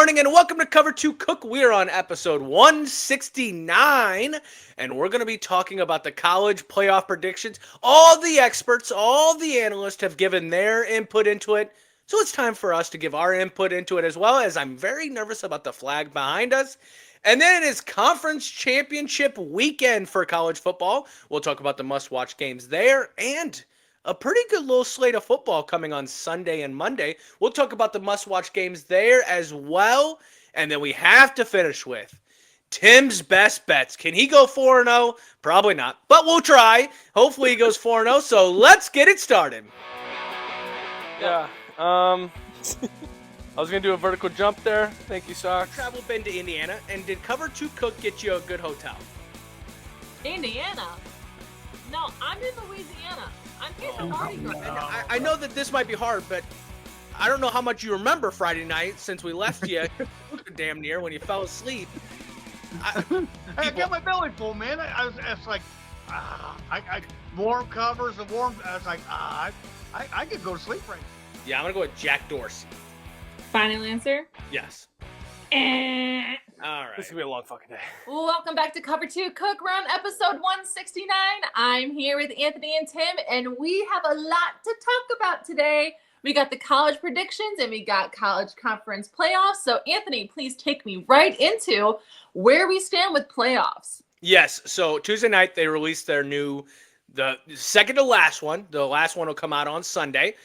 morning and welcome to Cover 2 Cook. We're on episode 169 and we're going to be talking about the college playoff predictions. All the experts, all the analysts have given their input into it. So it's time for us to give our input into it as well, as I'm very nervous about the flag behind us. And then it is conference championship weekend for college football. We'll talk about the must-watch games there and a pretty good little slate of football coming on Sunday and Monday. We'll talk about the must-watch games there as well. And then we have to finish with Tim's best bets. Can he go 4-0? Probably not, but we'll try. Hopefully he goes 4-0. So let's get it started. Yeah. I was going to do a vertical jump there. Thank you, Socks. Travel been to Indiana, and did Cover 2 Cook get you a good hotel? Indiana? No, I'm in Louisiana. I'm here for Mardi Gras. I know that this might be hard, but I don't know how much you remember Friday night since we left you damn near when you fell asleep. I got my belly full, man. I was like, I warm covers and warm. I was like, I could go to sleep right now. Yeah, I'm gonna go with Jack Dorsey. Final answer? Yes. All right. This is going to be a long fucking day. Welcome back to Cover 2 Cook. We're on episode 169. I'm here with Anthony and Tim, and we have a lot to talk about today. We got the college predictions, and we got college conference playoffs. So, Anthony, please take me right into where we stand with playoffs. Yes. So Tuesday night they released the second to last one. The last one will come out on Sunday.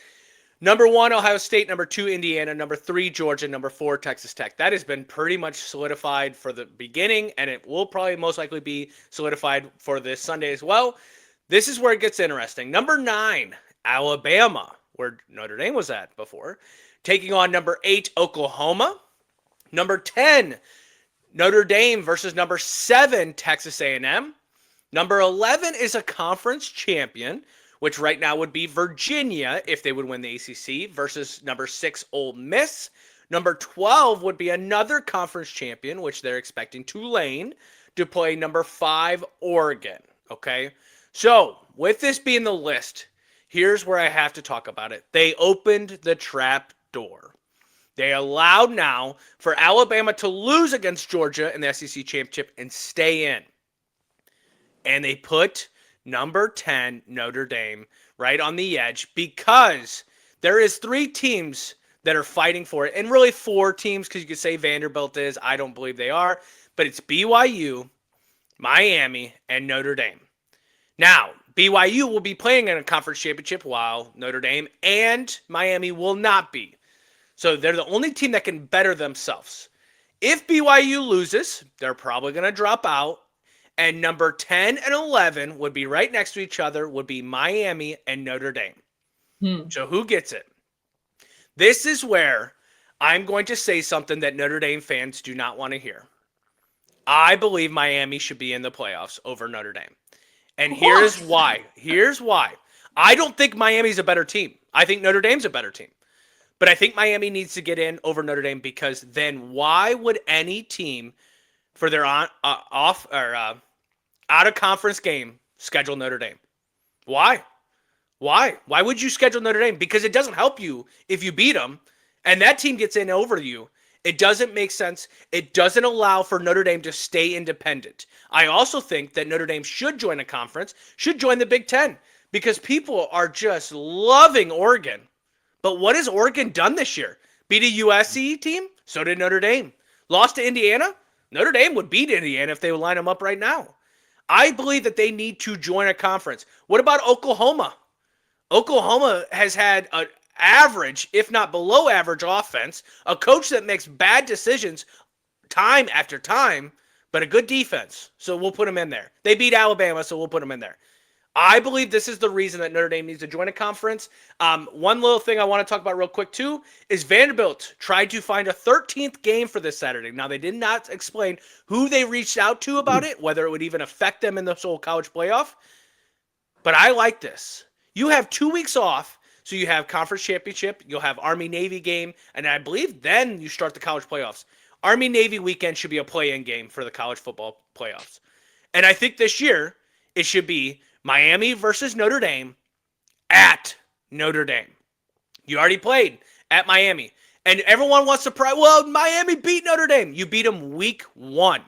Number 1, Ohio State. Number 2, Indiana. Number 3, Georgia. Number 4, Texas Tech. That has been pretty much solidified for the beginning, and it will probably most likely be solidified for this Sunday as well. This is where it gets interesting. Number 9, Alabama, where Notre Dame was at before, taking on number 8, Oklahoma. Number 10, Notre Dame versus number 7, Texas A&M. Number 11 is a conference champion, which right now would be Virginia if they would win the ACC, versus number 6, Ole Miss. Number 12 would be another conference champion, which they're expecting Tulane to play number 5, Oregon. Okay? So, with this being the list, here's where I have to talk about it. They opened the trap door. They allowed now for Alabama to lose against Georgia in the SEC championship and stay in. And they put number 10, Notre Dame, right on the edge, because there is 3 teams that are fighting for it, and really 4 teams, because you could say Vanderbilt is. I don't believe they are, but it's BYU, Miami, and Notre Dame. Now, BYU will be playing in a conference championship while Notre Dame and Miami will not be. So they're the only team that can better themselves. If BYU loses, they're probably going to drop out. And number 10 and 11 would be right next to each other, would be Miami and Notre Dame. So who gets it? This is where I'm going to say something that Notre Dame fans do not want to hear. I believe Miami should be in the playoffs over Notre Dame. And here's why. Here's why. I don't think Miami's a better team. I think Notre Dame's a better team. But I think Miami needs to get in over Notre Dame, because then why would any team for their out-of-conference game schedule Notre Dame? Why? Why would you schedule Notre Dame? Because it doesn't help you if you beat them and that team gets in over you. It doesn't make sense. It doesn't allow for Notre Dame to stay independent. I also think that Notre Dame should join a conference, should join the Big Ten, because people are just loving Oregon. But what has Oregon done this year? Beat a USC team? So did Notre Dame. Lost to Indiana? Notre Dame would beat Indiana if they would line them up right now. I believe that they need to join a conference. What about Oklahoma? Oklahoma has had an average, if not below average offense, a coach that makes bad decisions time after time, but a good defense. So we'll put them in there. They beat Alabama, so we'll put them in there. I believe this is the reason that Notre Dame needs to join a conference. One little thing I want to talk about real quick, too, is Vanderbilt tried to find a 13th game for this Saturday. Now, they did not explain who they reached out to about it, whether it would even affect them in the whole college playoff. But I like this. You have 2 weeks off, so you have conference championship, you'll have Army-Navy game, and I believe then you start the college playoffs. Army-Navy weekend should be a play-in game for the college football playoffs. And I think this year it should be Miami versus Notre Dame at Notre Dame. You already played at Miami. And everyone wants to well, Miami beat Notre Dame. You beat them week 1.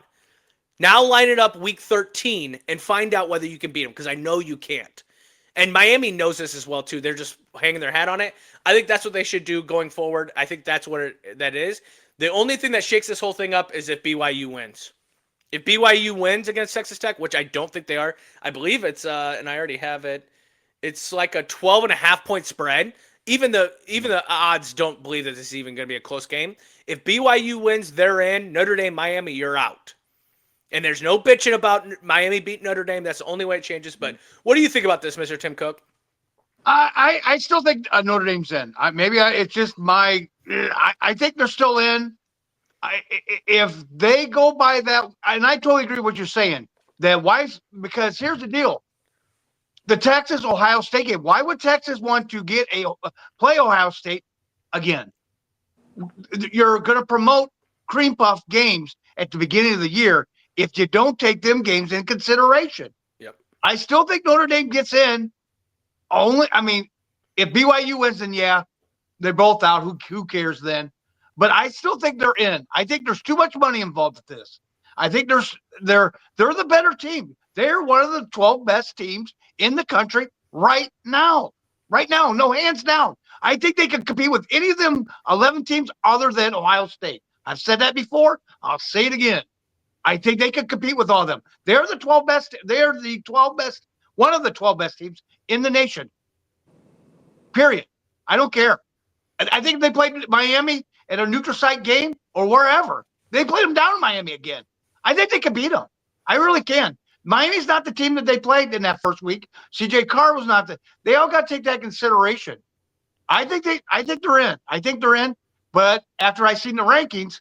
Now line it up week 13 and find out whether you can beat them, because I know you can't. And Miami knows this as well, too. They're just hanging their hat on it. I think that's what they should do going forward. I think that's what that is. The only thing that shakes this whole thing up is if BYU wins. If BYU wins against Texas Tech, which I don't think they are, I believe it's, and I already have it, it's like a 12.5-point spread. Even the odds don't believe that this is even going to be a close game. If BYU wins, they're in. Notre Dame, Miami, you're out. And there's no bitching about Miami beating Notre Dame. That's the only way it changes. But what do you think about this, Mr. Tim Cook? I still think Notre Dame's in. It's just my. I think they're still in. If they go by that, and I totally agree with what you're saying. Because here's the deal. The Texas-Ohio State game. Why would Texas want to play Ohio State again? You're going to promote cream puff games at the beginning of the year if you don't take them games in consideration. Yep. I still think Notre Dame gets in. If BYU wins, then yeah, they're both out. Who cares then? But I still think they're in. I think there's too much money involved with this. I think they're the better team. They're one of the 12 best teams in the country right now. Right now, no, hands down. I think they can compete with any of them 11 teams other than Ohio State. I've said that before. I'll say it again. I think they can compete with all of them. They're the 12 best. They're the 12 best. One of the 12 best teams in the nation. Period. I don't care. I think if they played Miami at a neutral site game or wherever, they played them down in Miami again. I think they can beat them. I really can. Miami's not the team that they played in that first week. CJ Carr was not they all got to take that into consideration. I think they're in. I think they're in. But after I seen the rankings,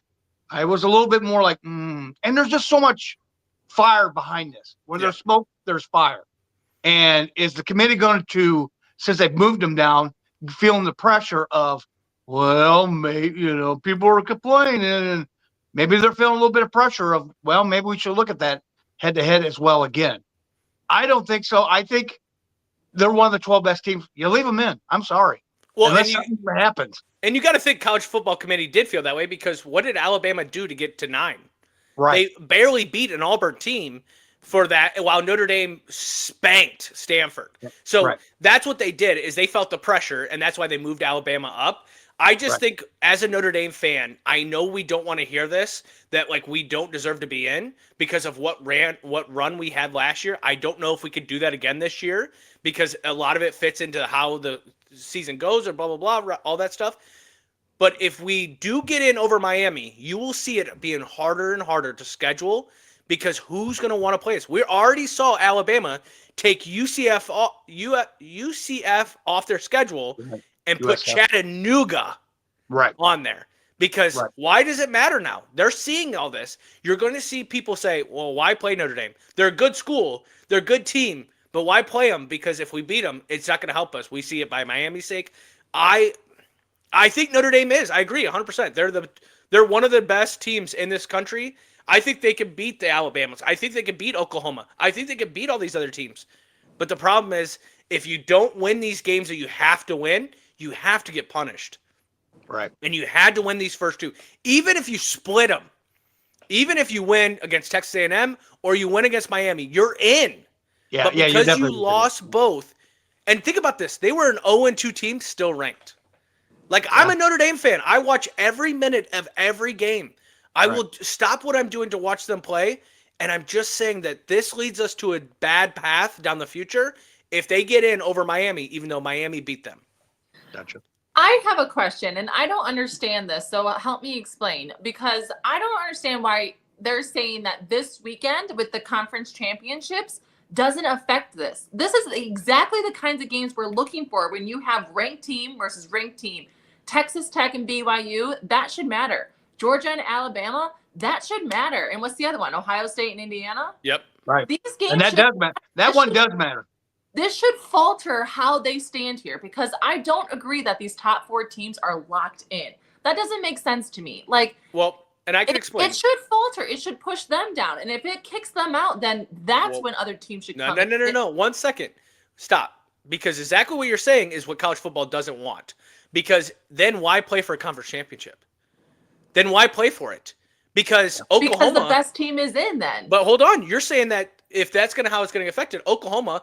I was a little bit more like, And there's just so much fire behind this. Where there's smoke, there's fire. And is the committee going to, since they've moved them down, feeling the pressure of, well, maybe, people are complaining, and maybe they're feeling a little bit of pressure of, well, maybe we should look at that head-to-head as well again. I don't think so. I think they're one of the 12 best teams. You leave them in. I'm sorry. Well, unless something happens. And you got to think college football committee did feel that way, because what did Alabama do to get to 9? Right. They barely beat an Auburn team for that, while Notre Dame spanked Stanford. So that's what they did, is they felt the pressure, and that's why they moved Alabama up. I just think, as a Notre Dame fan, I know we don't want to hear this, that we don't deserve to be in because of what run we had last year. I don't know if we could do that again this year, because a lot of it fits into how the season goes, or blah, blah, blah, all that stuff. But if we do get in over Miami, you will see it being harder and harder to schedule, because who's going to want to play us? We already saw Alabama take UCF off their schedule and put Chattanooga on there. Because why does it matter now? They're seeing all this. You're going to see people say, well, why play Notre Dame? They're a good school. They're a good team. But why play them? Because if we beat them, it's not going to help us. We see it by Miami's sake. I think Notre Dame is. I agree 100%. They're one of the best teams in this country. I think they can beat the Alabamas. I think they can beat Oklahoma. I think they can beat all these other teams. But the problem is, if you don't win these games that you have to win, you have to get punished. Right. And you had to win these first 2. Even if you split them, even if you win against Texas A&M or you win against Miami, you're in. Yeah, but because you lost both, and think about this, they were an 0-2 team still ranked. I'm a Notre Dame fan. I watch every minute of every game. I will stop what I'm doing to watch them play, and I'm just saying that this leads us to a bad path down the future if they get in over Miami, even though Miami beat them. Gotcha. I have a question, and I don't understand this, so help me explain, because I don't understand why they're saying that this weekend with the conference championships doesn't affect this. This is exactly the kinds of games we're looking for when you have ranked team versus ranked team. Texas Tech and BYU, that should matter. Georgia and Alabama, that should matter. And what's the other one? Ohio State and Indiana? Yep. Right. These games and that does matter. That one does matter. This should falter how they stand here, because I don't agree that these top 4 teams are locked in. That doesn't make sense to me. And I can explain. It should falter. It should push them down. And if it kicks them out, then that's when other teams should come. No. 1 second. Stop. because exactly what you're saying is what college football doesn't want. Because then why play for a conference championship? Then why play for it? Because Oklahoma, because the best team is in then. but hold on, you're saying that if that's gonna how it's gonna affect it, Oklahoma,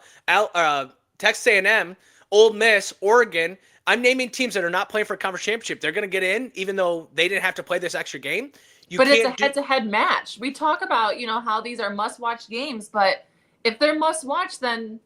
Texas A&M, Ole Miss, Oregon. I'm naming teams that are not playing for a conference championship. They're gonna get in, even though they didn't have to play this extra game. But it's a head-to-head match. We talk about, how these are must-watch games, but if they're must-watch, then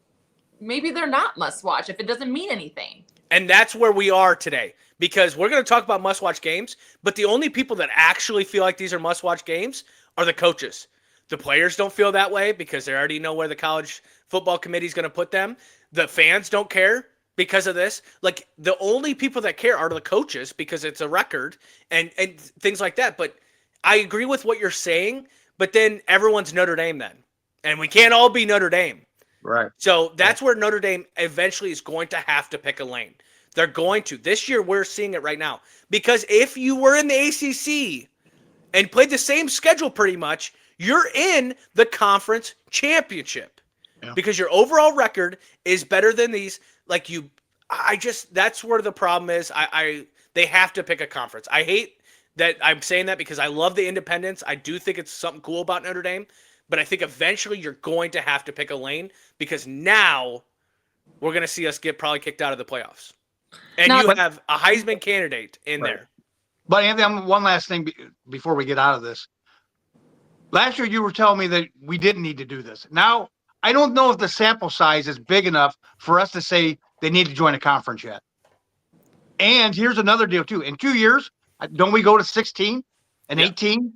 maybe they're not must-watch if it doesn't mean anything. And that's where we are today, because we're going to talk about must-watch games, but the only people that actually feel like these are must-watch games are the coaches. The players don't feel that way because they already know where the college football committee is going to put them. The fans don't care because of this. Like, the only people that care are the coaches because it's a record and things like that. But I agree with what you're saying, but then everyone's Notre Dame then. And we can't all be Notre Dame. Right. So that's where Notre Dame eventually is going to have to pick a lane. They're going to. This year, we're seeing it right now. Because if you were in the ACC and played the same schedule pretty much, you're in the conference championship. Yeah. Because your overall record is better than these. That's where the problem is. They have to pick a conference. I hate that I'm saying that because I love the independence. I do think it's something cool about Notre Dame. But I think eventually you're going to have to pick a lane because now we're going to see us get probably kicked out of the playoffs. And you have a Heisman candidate in there. But Anthony, one last thing before we get out of this. Last year you were telling me that we didn't need to do this. Now, I don't know if the sample size is big enough for us to say they need to join a conference yet. And here's another deal too. In 2 years, don't we go to 16 and 18?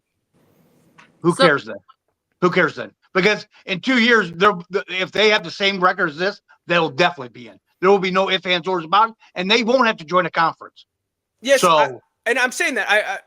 Who cares then? Who cares then? Because in 2 years, if they have the same record as this, they'll definitely be in. There will be no ifs, ands, or about it, and they won't have to join a conference. Yes, so, and I'm saying that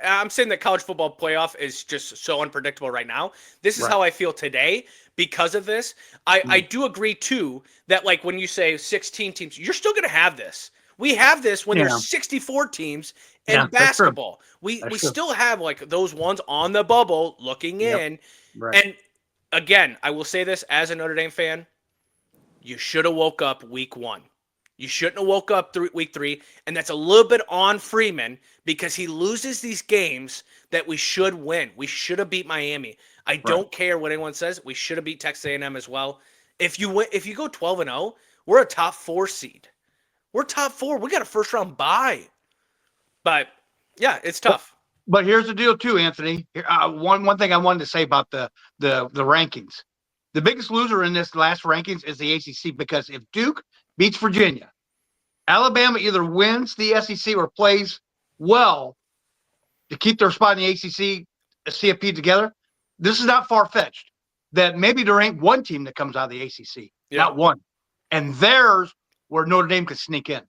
I'm saying that college football playoff is just so unpredictable right now. This is how I feel today because of this. I do agree too that like when you say 16 teams, you're still going to have this. We have this when there's 64 teams in basketball. We still have like those ones on the bubble looking in. Right. And again, I will say this as a Notre Dame fan, you should have woke up week 1. You shouldn't have woke up week 3. And that's a little bit on Freeman because he loses these games that we should win. We should have beat Miami. I don't care what anyone says. We should have beat Texas A&M as well. If you go 12-0, we're a top 4 seed. We're top 4. We got a first round bye. But yeah, it's tough. But here's the deal too, Anthony. One thing I wanted to say about the rankings. The biggest loser in this last rankings is the ACC because if Duke beats Virginia, Alabama either wins the SEC or plays well to keep their spot in the ACC, CFP together. This is not far-fetched that maybe there ain't one team that comes out of the ACC, not one. And there's where Notre Dame could sneak in.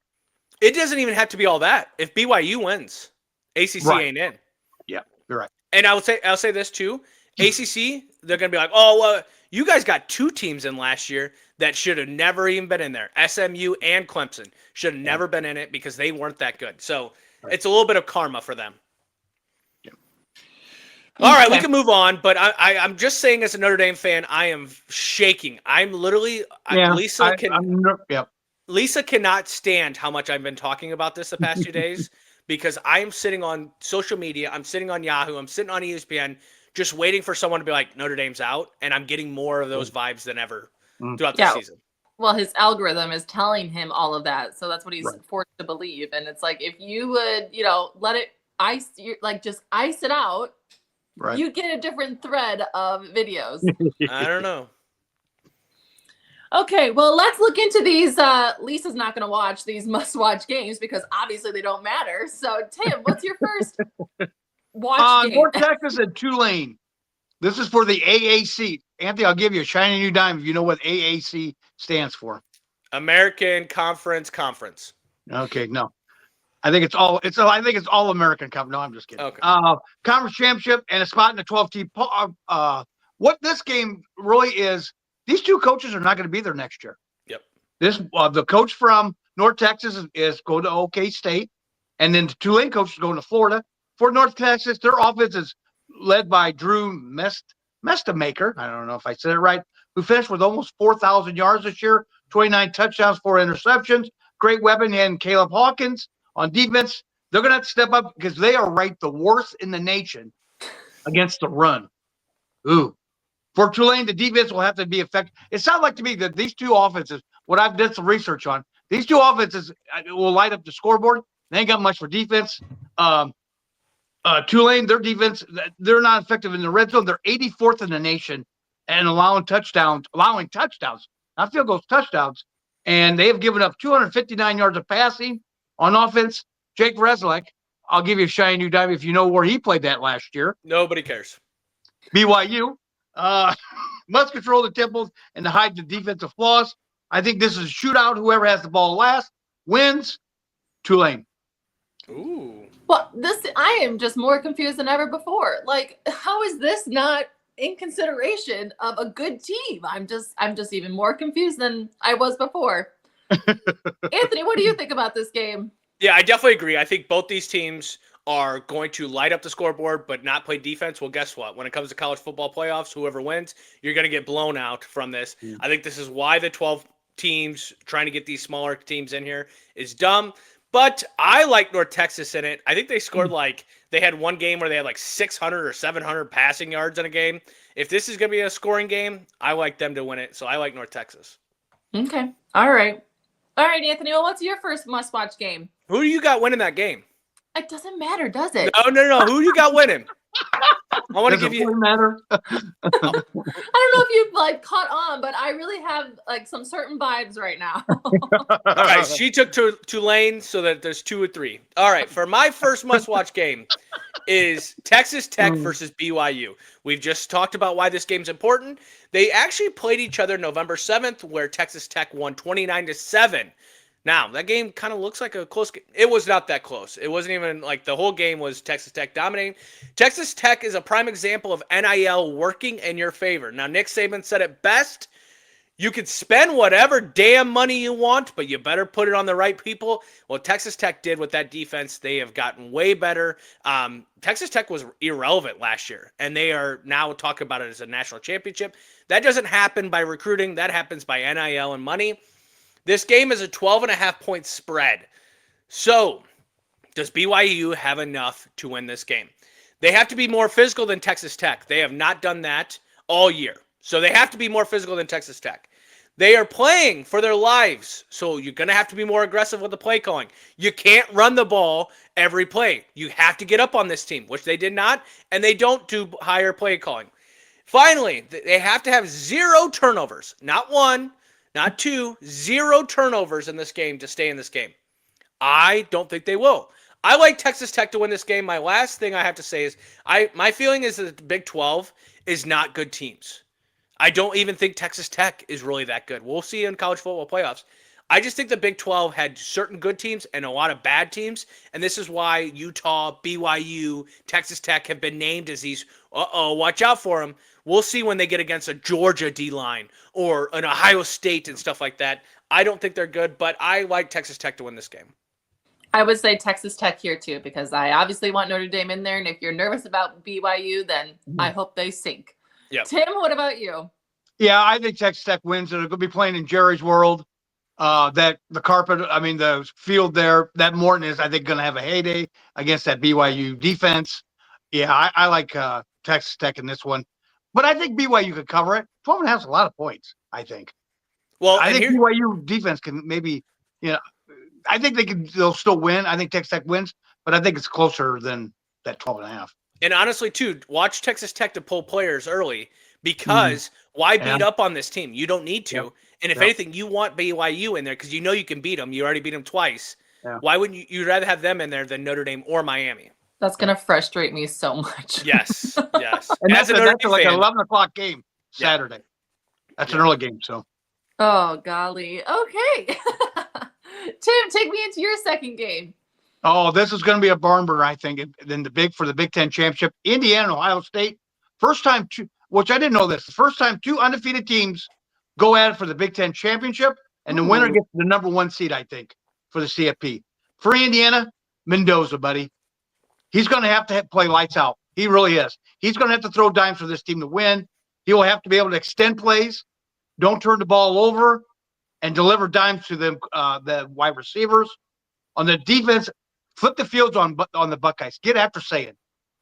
It doesn't even have to be all that. If BYU wins, ACC ain't in. Yeah, you're right. And I'll say this too. ACC, they're going to be like, oh, well, you guys got 2 teams in last year that should have never even been in there. SMU and Clemson should have never been in it because they weren't that good. So it's a little bit of karma for them. Yeah. All right, we can move on. But I'm just saying as a Notre Dame fan, I am shaking. I'm literally Lisa cannot stand how much I've been talking about this the past 2 days because I'm sitting on social media. I'm sitting on Yahoo. I'm sitting on ESPN just waiting for someone to be like, Notre Dame's out. And I'm getting more of those vibes than ever throughout the season. Well, his algorithm is telling him all of that. So that's what he's forced to believe. And it's like, if you would, let it just ice it out, you get a different thread of videos. I don't know. Okay, well, let's look into these. Lisa's not going to watch these must-watch games because obviously they don't matter. So, Tim, what's your first watch game? North Texas and Tulane. This is for the AAC. Anthony, I'll give you a shiny new dime if you know what AAC stands for. American Conference. Okay, no. I think it's all American Cup. No, I'm just kidding. Okay. Conference championship and a spot in the 12 team. What this game really is, these 2 coaches are not going to be there next year. Yep. The coach from North Texas is going to OK State, and then the Tulane coach is going to Florida. For North Texas, their offense is led by Drew Mestamaker. I don't know if I said it right. Who finished with almost 4,000 yards this year, 29 touchdowns, 4 interceptions. Great weapon. And Caleb Hawkins on defense. They're going to have to step up because they are ranked the worst in the nation against the run. Ooh. For Tulane, the defense will have to be effective. It sounds like to me that these two offenses, what I've done some research on, these two offenses will light up the scoreboard. They ain't got much for defense. Tulane, their defense, they're not effective in the red zone. They're 84th in the nation and allowing touchdowns, not field goals, touchdowns. And they have given up 259 yards of passing on offense. Jake Vreslek, I'll give you a shiny new dime if you know where he played that last year. Nobody cares. BYU must control the tempos and to hide the defensive flaws. I think this is a shootout. Whoever has the ball last wins. Tulane. Ooh. Well, I am just more confused than ever before. Like, how is this not in consideration of a good team? I'm just even more confused than I was before. Anthony, what do you think about this game? Yeah, I definitely agree. I think both these teams are going to light up the scoreboard but not play defense. Well, guess what? When it comes to college football playoffs, whoever wins, you're going to get blown out from this. I think this is why the 12 teams trying to get these smaller teams in here is dumb. But I like North Texas in it. I think they scored they had one game where they had 600 or 700 passing yards in a game. If this is going to be a scoring game, I like them to win it. So I like North Texas. Okay. All right, Anthony. Well, what's your first must-watch game? Who do you got winning that game? It doesn't matter, does it? No. Who do you got winning? I want to give you. Matter. I don't know if you've caught on, but I really have some certain vibes right now. All right, she took Tulane, so that there's 2 or 3. All right, for my first must-watch game is Texas Tech versus BYU. We've just talked about why this game's important. They actually played each other November 7th, where Texas Tech won 29-7. Now, that game kind of looks like a close game. It was not that close. It wasn't even the whole game was Texas Tech dominating. Texas Tech is a prime example of NIL working in your favor. Now, Nick Saban said it best. You can spend whatever damn money you want, but you better put it on the right people. Well, Texas Tech did with that defense. They have gotten way better. Texas Tech was irrelevant last year, and they are now talking about it as a national championship. That doesn't happen by recruiting. That happens by NIL and money. This game is a 12.5-point spread. So, does BYU have enough to win this game? They have to be more physical than Texas Tech. They have not done that all year. So, they have to be more physical than Texas Tech. They are playing for their lives. So, you're going to have to be more aggressive with the play calling. You can't run the ball every play. You have to get up on this team, which they did not, and they don't do higher play calling. Finally, they have to have 0 turnovers. Not 1. Not 2, 0 turnovers in this game to stay in this game. I don't think they will. I like Texas Tech to win this game. My last thing I have to say is my feeling is that the Big 12 is not good teams. I don't even think Texas Tech is really that good. We'll see in college football playoffs. I just think the Big 12 had certain good teams and a lot of bad teams, and this is why Utah, BYU, Texas Tech have been named as these, watch out for them. We'll see when they get against a Georgia D-line or an Ohio State and stuff like that. I don't think they're good, but I like Texas Tech to win this game. I would say Texas Tech here too, because I obviously want Notre Dame in there, and if you're nervous about BYU, then I hope they sink. Yep. Tim, what about you? Yeah, I think Texas Tech wins. They're going to be playing in Jerry's World. The field there, that Morton is, I think, going to have a heyday against that BYU defense. Yeah, I like Texas Tech in this one. But I think BYU could cover it. 12.5 is a lot of points, I think. Well, I think BYU defense can maybe, I think they'll still win. I think Texas Tech wins, but I think it's closer than that 12.5. And honestly, too, watch Texas Tech to pull players early because why beat up on this team? You don't need to. Yep. And if anything, you want BYU in there because you know you can beat them. You already beat them twice. Yeah. Why wouldn't you'd rather have them in there than Notre Dame or Miami? That's going to frustrate me so much. Yes. And that's like an 11 o'clock game Saturday. Yeah. That's an early game, so. Oh, golly. Okay. Tim, take me into your second game. Oh, this is going to be a barn burner, I think, for the Big Ten championship. Indiana and Ohio State. First time, which I didn't know this, the first time 2 undefeated teams go at it for the Big Ten championship, and the winner gets the number 1 seed, I think, for the CFP. For Indiana, Mendoza, buddy. He's going to have to play lights out. He really is. He's going to have to throw dimes for this team to win. He will have to be able to extend plays, don't turn the ball over, and deliver dimes to them, the wide receivers. On the defense, flip the fields on the Buckeyes. Get after saying,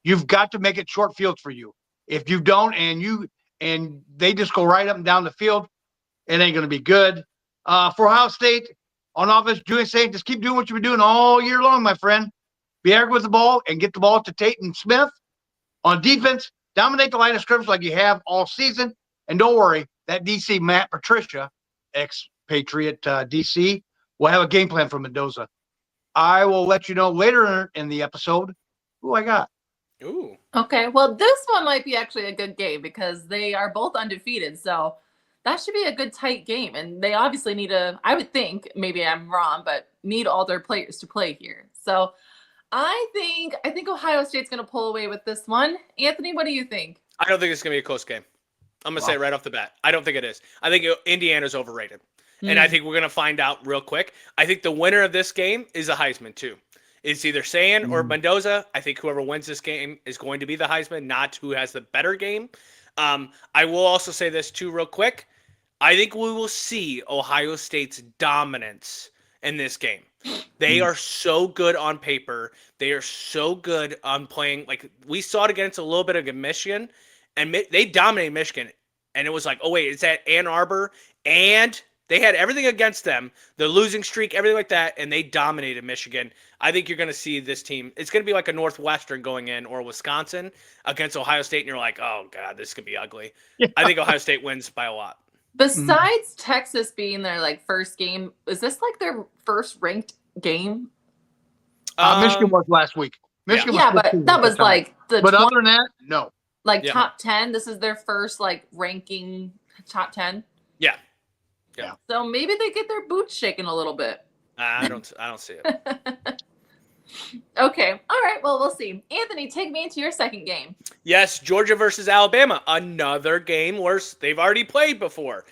you've got to make it short fields for you. If you don't, and they just go right up and down the field, it ain't going to be good. For Ohio State, on offense, Julian saying, just keep doing what you've been doing all year long, my friend. Be accurate with the ball and get the ball to Tate and Smith. On defense, dominate the line of scrimmage like you have all season. And don't worry, that DC Matt Patricia, ex-Patriot DC, will have a game plan for Mendoza. I will let you know later in the episode who I got. Ooh. Okay, well, this one might be actually a good game because they are both undefeated. So that should be a good tight game. And they obviously need I would think, maybe I'm wrong, but need all their players to play here. So I think Ohio State's going to pull away with this one. Anthony, what do you think? I don't think it's going to be a close game. I'm going to say right off the bat. I don't think it is. I think Indiana's overrated. And I think we're going to find out real quick. I think the winner of this game is a Heisman, too. It's either Sayan or Mendoza. I think whoever wins this game is going to be the Heisman, not who has the better game. I will also say this, too, real quick. I think we will see Ohio State's dominance in this game. They are so good on paper. They are so good on playing. Like, we saw it against a little bit of Michigan, and they dominated Michigan. And it was like, oh, wait, it's at Ann Arbor, and they had everything against them, the losing streak, everything like that, and they dominated Michigan. I think you're going to see this team. It's going to be like a Northwestern going in or Wisconsin against Ohio State, and you're like, oh, God, this could be ugly. Yeah. I think Ohio State wins by a lot. Besides Texas being their first game, is this their first ranked game? Michigan was last week. Michigan was but that was the. But other than that, no. Top 10. This is their first ranking top 10. Yeah. So maybe they get their boots shaken a little bit. I don't see it. Okay. All right. Well, we'll see. Anthony, take me into your second game. Yes, Georgia versus Alabama. Another game where they've already played before.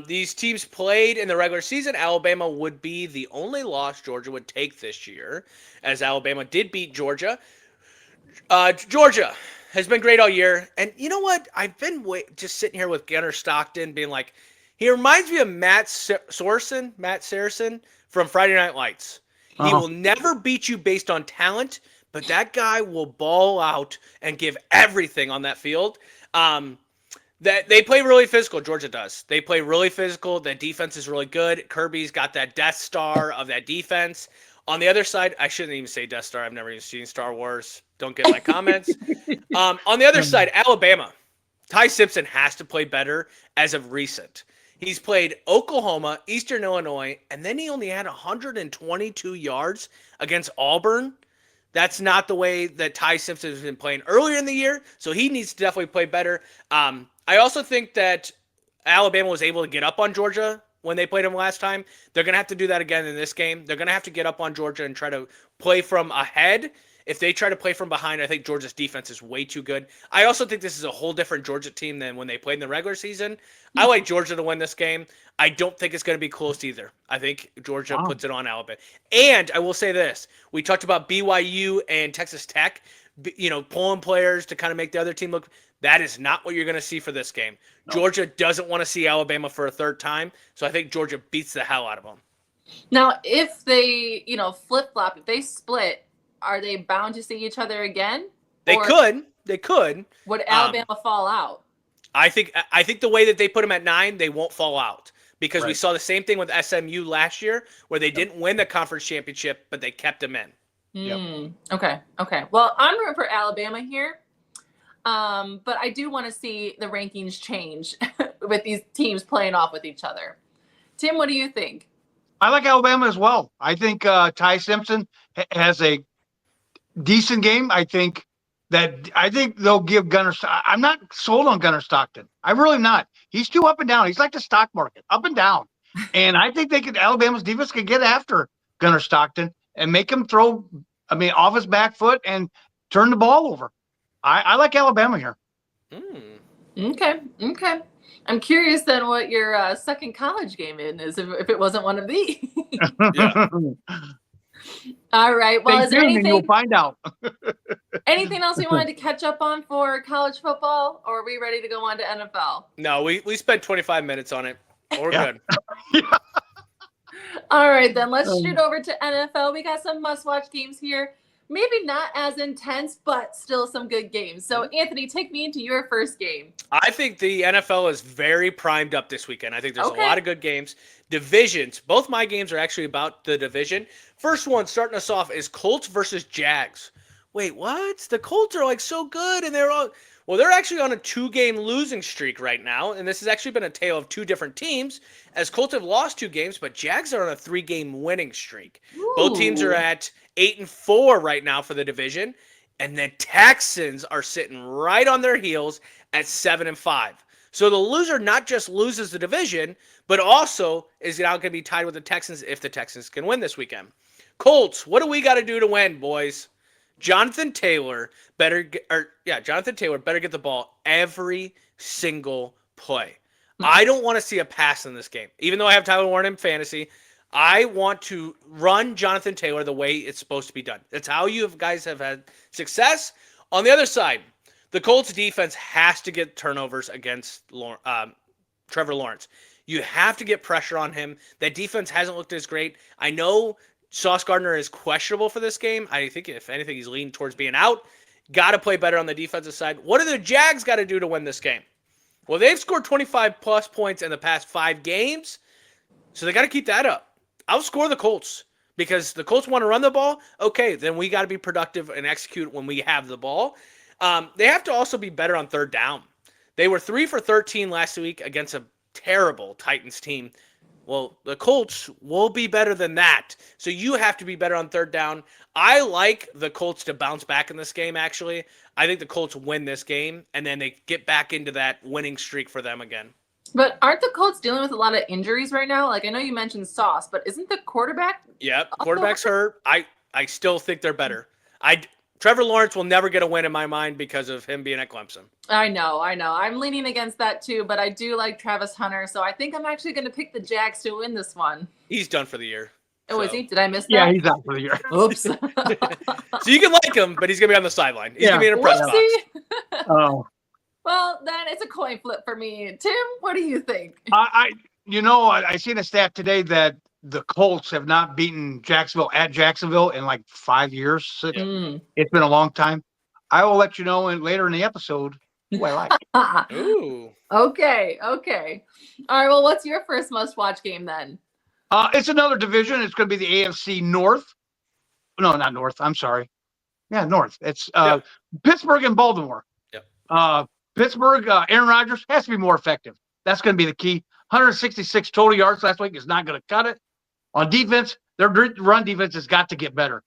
These teams played in the regular season. Alabama would be the only loss Georgia would take this year, as Alabama did beat Georgia. Georgia has been great all year. And you know what? I've been just sitting here with Gunnar Stockton being like, he reminds me of Matt Saracen from Friday Night Lights. He will never beat you based on talent, but that guy will ball out and give everything on that field. That they play really physical. Georgia does. They play really physical. The defense is really good. Kirby's got that Death Star of that defense. On the other side, I shouldn't even say Death Star. I've never even seen Star Wars. Don't get my comments. On the other side, Alabama. Ty Simpson has to play better as of recent. He's played Oklahoma, Eastern Illinois, and then he only had 122 yards against Auburn. That's not the way that Ty Simpson has been playing earlier in the year, so he needs to definitely play better. I also think that Alabama was able to get up on Georgia when they played them last time. They're going to have to do that again in this game. They're going to have to get up on Georgia and try to play from ahead. If they try to play from behind, I think Georgia's defense is way too good. I also think this is a whole different Georgia team than when they played in the regular season. I like Georgia to win this game. I don't think it's going to be close either. I think Georgia puts it on Alabama. And I will say this. We talked about BYU and Texas Tech, pulling players to kind of make the other team look. That is not what you're going to see for this game. No. Georgia doesn't want to see Alabama for a third time, so I think Georgia beats the hell out of them. Now, if they, flip-flop, if they split, are they bound to see each other again? They could. Would Alabama fall out? I think the way that they put them at 9, they won't fall out because we saw the same thing with SMU last year where they didn't win the conference championship, but they kept them in. Yep. Okay. Well, I'm rooting for Alabama here, but I do want to see the rankings change with these teams playing off with each other. Tim, what do you think? I like Alabama as well. I think Ty Simpson has a decent game. I think they'll give Gunnar. I'm not sold on Gunnar Stockton. I'm really not. He's too up and down. He's like the stock market, up and down. And I think Alabama's defense could get after Gunnar Stockton and make him throw, off his back foot and turn the ball over. I like Alabama here. Okay. I'm curious then what your second college game is if it wasn't one of these. Yeah. All right. Well, is there anything you'll find out? Anything else you wanted to catch up on for college football, or are we ready to go on to NFL? No, we spent 25 minutes on it. We're good. Yeah. All right, then let's shoot over to NFL. We got some must-watch games here. Maybe not as intense, but still some good games. So, Anthony, take me into your first game. I think the NFL is very primed up this weekend. I think there's Okay. a lot of good games. Divisions. Both my games are actually about the division. First one, starting us off, is Colts versus Jags. Wait, what? The Colts are like so good, and they're actually on a 2-game losing streak right now, and this has actually been a tale of two different teams, as Colts have lost 2 games, but Jags are on a 3-game winning streak. Both teams are Ooh. at 8-4 right now for the division, and the Texans are sitting right on their heels at 7-5. So the loser not just loses the division, but also is now going to be tied with the Texans if the Texans can win this weekend. Colts, what do we got to do to win, boys? Jonathan Taylor better get the ball every single play. I don't want to see a pass in this game. Even though I have Tyler Warren in fantasy, I want to run Jonathan Taylor the way it's supposed to be done. That's how you guys have had success. On the other side, the Colts defense has to get turnovers against Trevor Lawrence. You have to get pressure on him. That defense hasn't looked as great. I know Sauce Gardner is questionable for this game. I think, if anything, he's leaning towards being out. Got to play better on the defensive side. What do the Jags got to do to win this game? Well, they've scored 25-plus points in the past 5 games, so they got to keep that up. I'll score the Colts because the Colts want to run the ball. Okay, then we got to be productive and execute when we have the ball. They have to also be better on third down. They were 3 for 13 last week against a terrible Titans team. Well, the Colts will be better than that. So you have to be better on third down. I like the Colts to bounce back in this game, actually. I think the Colts win this game, and then they get back into that winning streak for them again. But aren't the Colts dealing with a lot of injuries right now? Like, I know you mentioned Sauce, but isn't the quarterback? Yep, quarterback's hurt. I still think they're better. Trevor Lawrence will never get a win in my mind because of him being at Clemson. I know. I'm leaning against that too, but I do like Travis Hunter, so I think I'm actually going to pick the Jags to win this one. He's done for the year. Oh, is so. he? Did I miss that? Yeah, he's out for the year. Oops. So you can like him, but he's going to be on the sideline. He's going to be in a press box. Whoopsie. Oh, Well, then it's a coin flip for me. Tim, what do you think? I seen a stat today that the Colts have not beaten Jacksonville at Jacksonville in like 5 years. It's been a long time. I will let you know later in the episode who I like. Ooh. Okay. All right, well, what's your first must-watch game then? It's another division. It's going to be the AFC North. No, not North. I'm sorry. Yeah, North. It's Pittsburgh and Baltimore. Yep. Pittsburgh, Aaron Rodgers has to be more effective. That's going to be the key. 166 total yards last week is not going to cut it. On defense, their run defense has got to get better.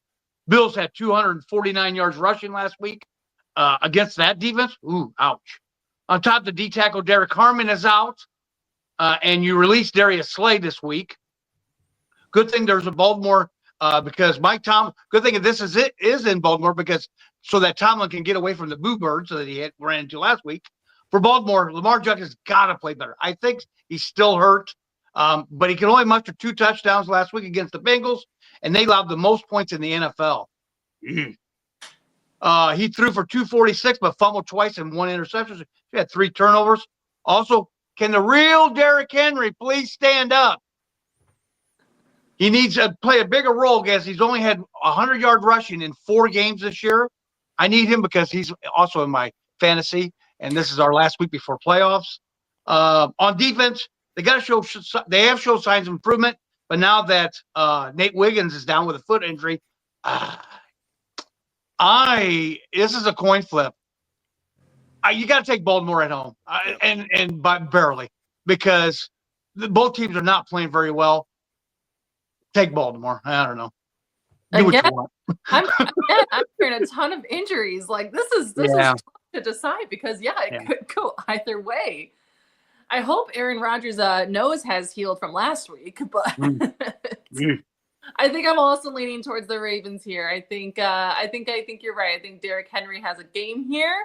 Bills had 249 yards rushing last week against that defense. Ooh, ouch. On top, the D tackle Derek Harmon is out, and you released Darius Slay this week. Good thing there's a Baltimore because Mike Tomlin. Good thing this is in Baltimore because so that Tomlin can get away from the boo birds that he ran into last week. For Baltimore, Lamar Jackson has got to play better. I think he's still hurt, but he can only muster 2 touchdowns last week against the Bengals, and they allowed the most points in the NFL. He threw for 246, but fumbled twice and 1 interception. He had 3 turnovers. Also, can the real Derrick Henry please stand up? He needs to play a bigger role, guys. He's only had 100-yard rushing in 4 games this year. I need him because he's also in my fantasy, and this is our last week before playoffs. On defense, they have shown signs of improvement, but now that Nate Wiggins is down with a foot injury, this is a coin flip. You got to take Baltimore at home, and barely, because both teams are not playing very well. Take Baltimore. I don't know. Do what you want. I'm hearing a ton of injuries. Like this is tough to decide because it could go either way. I hope Aaron Rodgers' nose has healed from last week, but I think I'm also leaning towards the Ravens here. I think you're right. I think Derrick Henry has a game here,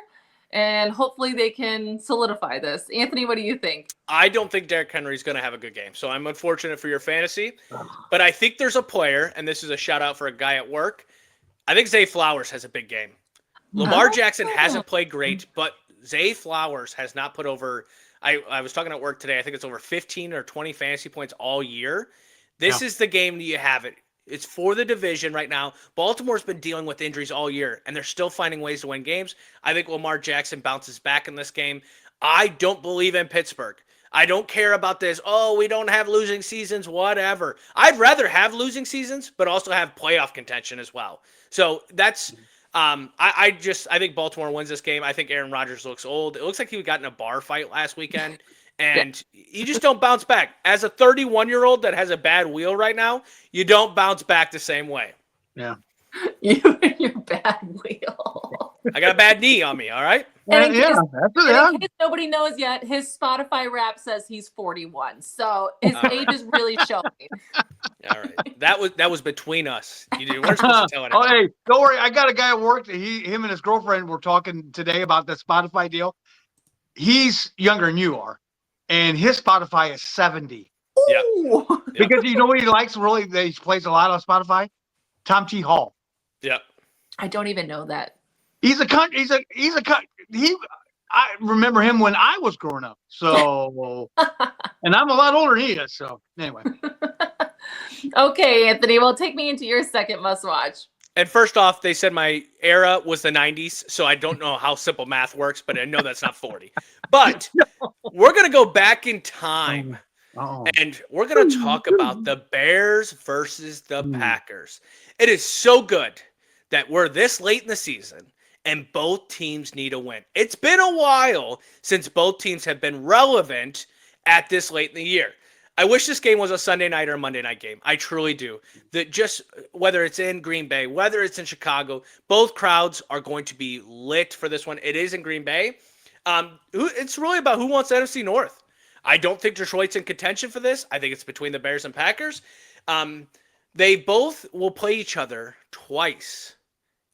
and hopefully they can solidify this. Anthony, what do you think? I don't think Derrick Henry's going to have a good game, so I'm unfortunate for your fantasy. But I think there's a player, and this is a shout-out for a guy at work. I think Zay Flowers has a big game. Lamar Jackson hasn't played great, but Zay Flowers has not put over – I was talking at work today. I think it's over 15 or 20 fantasy points all year. This is the game that you have it. It's for the division right now. Baltimore's been dealing with injuries all year, and they're still finding ways to win games. I think Lamar Jackson bounces back in this game. I don't believe in Pittsburgh. I don't care about this. Oh, we don't have losing seasons, whatever. I'd rather have losing seasons, but also have playoff contention as well. So that's I think Baltimore wins this game. I think Aaron Rodgers looks old. It looks like he got in a bar fight last weekend, and you just don't bounce back. As a 31-year-old that has a bad wheel right now, you don't bounce back the same way. Yeah. You and your bad wheel. I got a bad knee on me, all right? And in Yeah. case nobody knows yet, his Spotify rap says he's 41. So his age is really showing. All right. That was between us. You weren't supposed to tell anyone. Oh, hey, don't worry. I got a guy at work. Him and his girlfriend were talking today about the Spotify deal. He's younger than you are, and his Spotify is 70. Yeah. Ooh. Because you know what he likes really? That he plays a lot on Spotify. Tom T. Hall. Yeah. I don't even know that. I remember him when I was growing up. So, and I'm a lot older than he is. So, anyway. Okay, Anthony. Well, take me into your second must watch. And first off, they said my era was the 90s, so I don't know how simple math works, but I know that's not 40. But we're going to go back in time, and we're going to talk about the Bears versus the Packers. It is so good that we're this late in the season, and both teams need a win. It's been a while since both teams have been relevant at this late in the year. I wish this game was a Sunday night or a Monday night game. I truly do. That just whether it's in Green Bay, whether it's in Chicago, both crowds are going to be lit for this one. It is in Green Bay. It's really about who wants the NFC North. I don't think Detroit's in contention for this. I think it's between the Bears and Packers. They both will play each other twice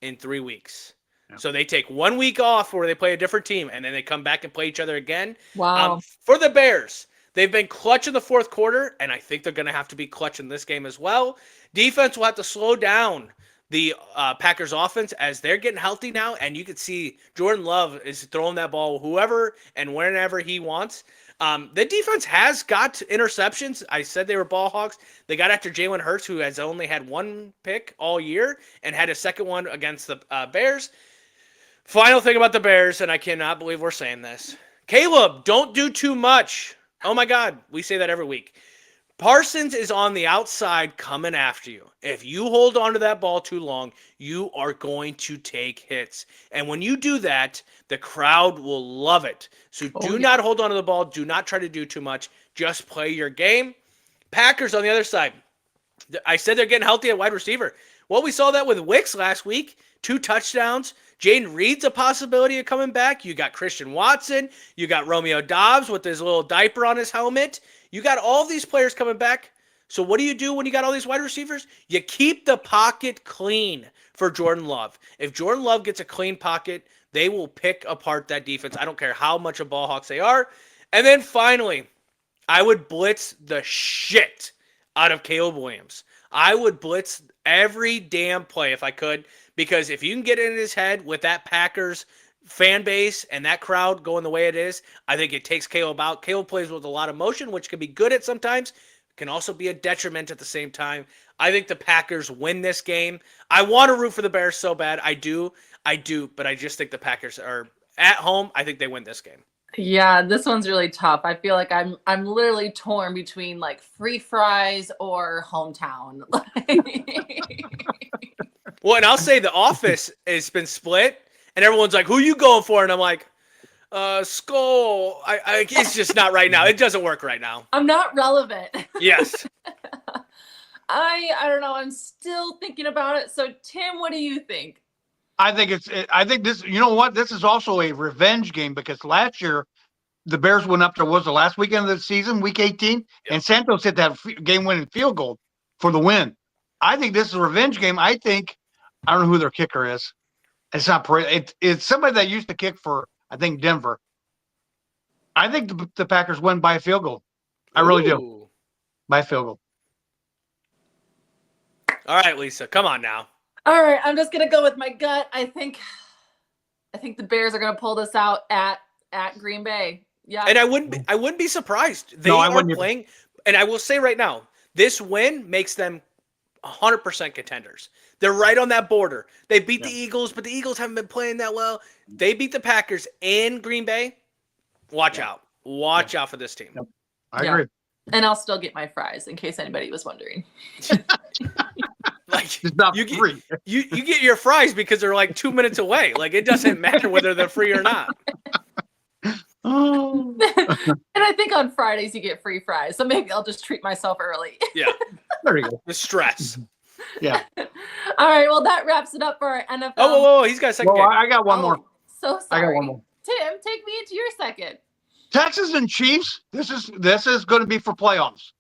in 3 weeks. Yeah. So they take 1 week off where they play a different team, and then they come back and play each other again. Wow. For the Bears, they've been clutch in the fourth quarter, and I think they're going to have to be clutch in this game as well. Defense will have to slow down the Packers offense as they're getting healthy now, and you can see Jordan Love is throwing that ball whoever and whenever he wants. The defense has got interceptions. I said they were ball hawks. They got after Jalen Hurts, who has only had one pick all year and had a second one against the Bears. Final thing about the Bears, and I cannot believe we're saying this. Caleb, don't do too much. Oh, my God. We say that every week. Parsons is on the outside coming after you. If you hold on to that ball too long, you are going to take hits. And when you do that, the crowd will love it. So do not hold on to the ball. Do not try to do too much. Just play your game. Packers on the other side. I said they're getting healthy at wide receiver. Well, we saw that with Wicks last week. 2 touchdowns. Jaden Reed's a possibility of coming back. You got Christian Watson. You got Romeo Doubs with his little diaper on his helmet. You got all these players coming back. So what do you do when you got all these wide receivers? You keep the pocket clean for Jordan Love. If Jordan Love gets a clean pocket, they will pick apart that defense. I don't care how much of ball hawks they are. And then finally, I would blitz the shit out of Caleb Williams. I would blitz every damn play if I could, because if you can get in his head with that Packers fan base and that crowd going the way it is, I think it takes Caleb out. Caleb plays with a lot of motion, which can be good at sometimes, can also be a detriment at the same time. I think the Packers win this game. I want to root for the Bears so bad. I do, but I just think the Packers are at home. I think they win this game. Yeah, this one's really tough. I feel like I'm literally torn between like free fries or hometown. Well, and I'll say The Office has been split, and everyone's like, "Who you going for?" And I'm like, "Skull." It's just not right now. It doesn't work right now. I'm not relevant. Yes. I don't know. I'm still thinking about it. So, Tim, what do you think? I think this, you know what? This is also a revenge game because last year the Bears went up to, was the last weekend of the season, week 18, and Santos hit that game-winning field goal for the win. I think this is a revenge game. I don't know who their kicker is. It's not it's somebody that used to kick for, I think, Denver. I think the Packers win by a field goal. I really do. By a field goal. All right, Lisa, come on now. All right, I'm just gonna go with my gut. I think the Bears are gonna pull this out at Green Bay. Yeah, and I wouldn't be surprised. They are playing, and I will say right now, This win makes them 100% contenders. They're right on that border. They beat the Eagles, but the Eagles haven't been playing that well. They beat the Packers in Green Bay. Watch out. Watch out for this team. Yep. I agree. And I'll still get my fries in case anybody was wondering. Like It's not you free. you get your fries because they're like 2 minutes away. Like it doesn't matter whether they're free or not. Oh. And I think on Fridays you get free fries. So maybe I'll just treat myself early. Yeah. There you go. The stress. Yeah. All right. Well, that wraps it up for our NFL. Oh, he's got a second Well, game. I got one more. So I sorry. got one more. Tim, take me into your second. Texans and Chiefs. This is going to be for playoffs.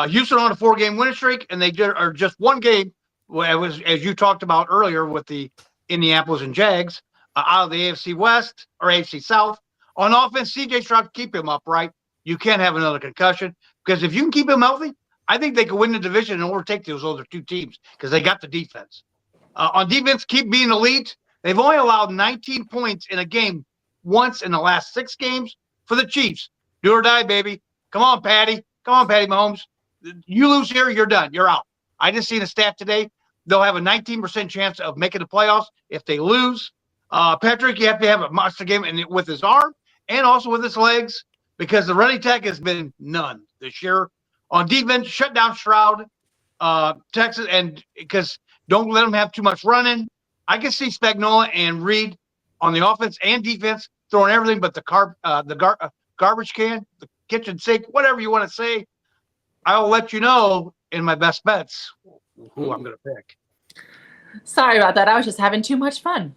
Houston on a 4-game winning streak, and they are just one game. Well, it was, as you talked about earlier with the Indianapolis and Jags out of the AFC West or AFC South. On offense, CJ Stroud, keep him upright. You can't have another concussion because if you can keep him healthy, I think they could win the division and overtake those other two teams because they got the defense. On defense, keep being elite. They've only allowed 19 points in a game once in the last 6 games for the Chiefs. Do or die, baby. Come on, Patty. Come on, Patty Mahomes. You lose here, you're done. You're out. I just seen a stat today. They'll have a 19% chance of making the playoffs if they lose. Patrick, you have to have a monster game with his arm and also with his legs because the running attack has been none this year. On defense, shut down Stroud, Texas, and because don't let them have too much running. I can see Spagnuolo and Reed on the offense and defense throwing everything but the garbage can, the kitchen sink, whatever you want to say. I'll let you know in my best bets who I'm going to pick. Sorry about that. I was just having too much fun.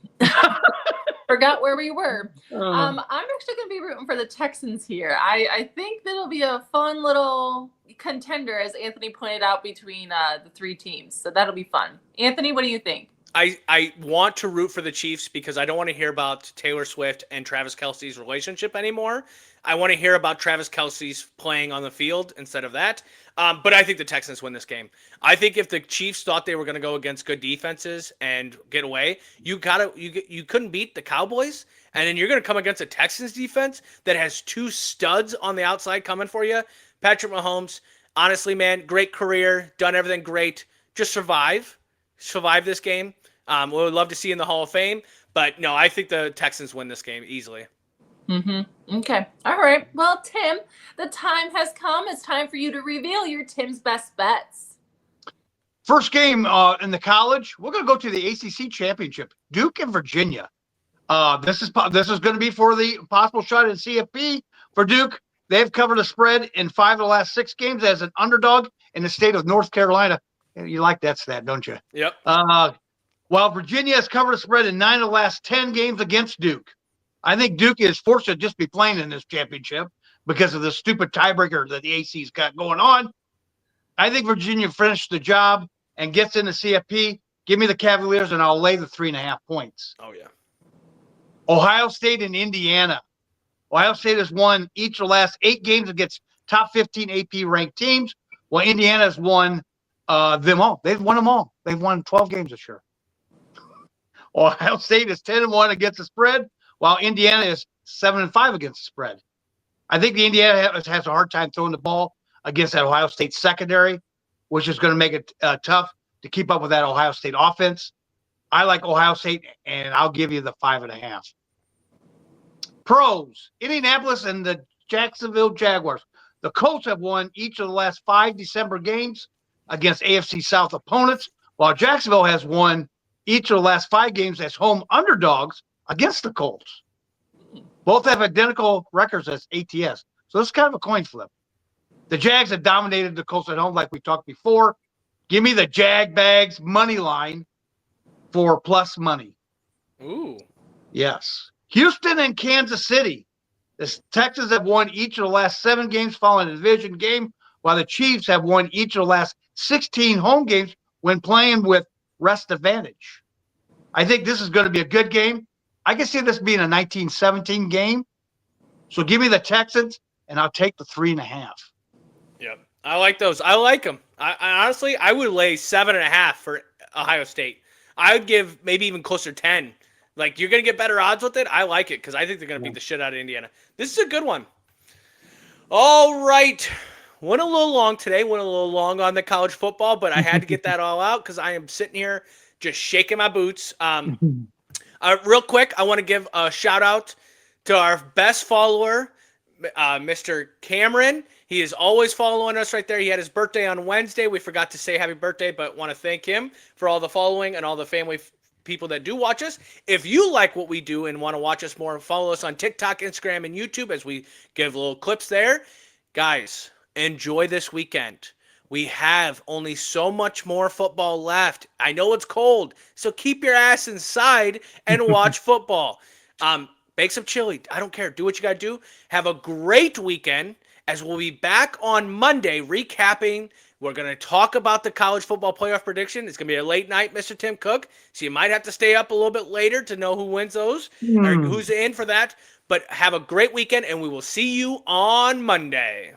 Forgot where we were. I'm actually going to be rooting for the Texans here. I think that'll be a fun little contender, as Anthony pointed out, between the 3 teams. So that'll be fun. Anthony, what do you think? I want to root for the Chiefs because I don't want to hear about Taylor Swift and Travis Kelce's relationship anymore. I want to hear about Travis Kelce's playing on the field instead of that. But I think the Texans win this game. I think if the Chiefs thought they were going to go against good defenses and get away, you couldn't beat the Cowboys, and then you're going to come against a Texans defense that has 2 studs on the outside coming for you. Patrick Mahomes, honestly, man, great career, done everything great. Just survive this game. We would love to see you in the Hall of Fame, but no, I think the Texans win this game easily. Okay. All right. Well, Tim, the time has come. It's time for you to reveal your Tim's best bets. First game in the college, we're going to go to the ACC championship, Duke and Virginia. This is going to be for the possible shot in CFP for Duke. They've covered a spread in 5 of the last 6 games as an underdog in the state of North Carolina. You like that stat, don't you? Yep. While Virginia has covered a spread in 9 of the last 10 games against Duke. I think Duke is forced to just be playing in this championship because of the stupid tiebreaker that the AC's got going on. I think Virginia finished the job and gets into CFP. Give me the Cavaliers, and I'll lay the 3.5 points. Oh, yeah. Ohio State and Indiana. Ohio State has won each of the last 8 games against top 15 AP ranked teams, while Indiana has won them all. They've won them all. They've won 12 games this year. Ohio State is 10-1 against the spread, while Indiana is 7-5 against the spread. I think the Indiana has a hard time throwing the ball against that Ohio State secondary, which is going to make it tough to keep up with that Ohio State offense. I like Ohio State, and I'll give you the 5.5. Pros, Indianapolis and the Jacksonville Jaguars. The Colts have won each of the last 5 December games against AFC South opponents, while Jacksonville has won each of the last 5 games as home underdogs against the Colts. Both have identical records as ATS. So it's kind of a coin flip. The Jags have dominated the Colts at home like we talked before. Give me the Jag Bags money line for plus money. Ooh. Yes. Houston and Kansas City. The Texans have won each of the last 7 games following a division game, while the Chiefs have won each of the last 16 home games when playing with rest advantage. I think this is going to be a good game. I can see this being a 19-17 game. So give me the Texans, and I'll take the 3.5. Yep. I like those. I like them. I honestly, I would lay 7.5 for Ohio State. I would give maybe even closer to 10. Like, you're going to get better odds with it. I like it because I think they're going to beat the shit out of Indiana. This is a good one. All right. Went a little long today. Went a little long on the college football, but I had to get that all out because I am sitting here just shaking my boots. Real quick, I want to give a shout out to our best follower, Mr. Cameron. He is always following us right there. He had his birthday on Wednesday. We forgot to say happy birthday, but want to thank him for all the following and all the family people that do watch us. If you like what we do and want to watch us more, follow us on TikTok, Instagram, and YouTube as we give little clips there. Guys, enjoy this weekend. We have only so much more football left. I know it's cold, so keep your ass inside and watch football. Bake some chili. I don't care. Do what you got to do. Have a great weekend as we'll be back on Monday recapping. We're going to talk about the college football playoff prediction. It's going to be a late night, Mr. Tim Cook, so you might have to stay up a little bit later to know who wins those or who's in for that. But have a great weekend, and we will see you on Monday.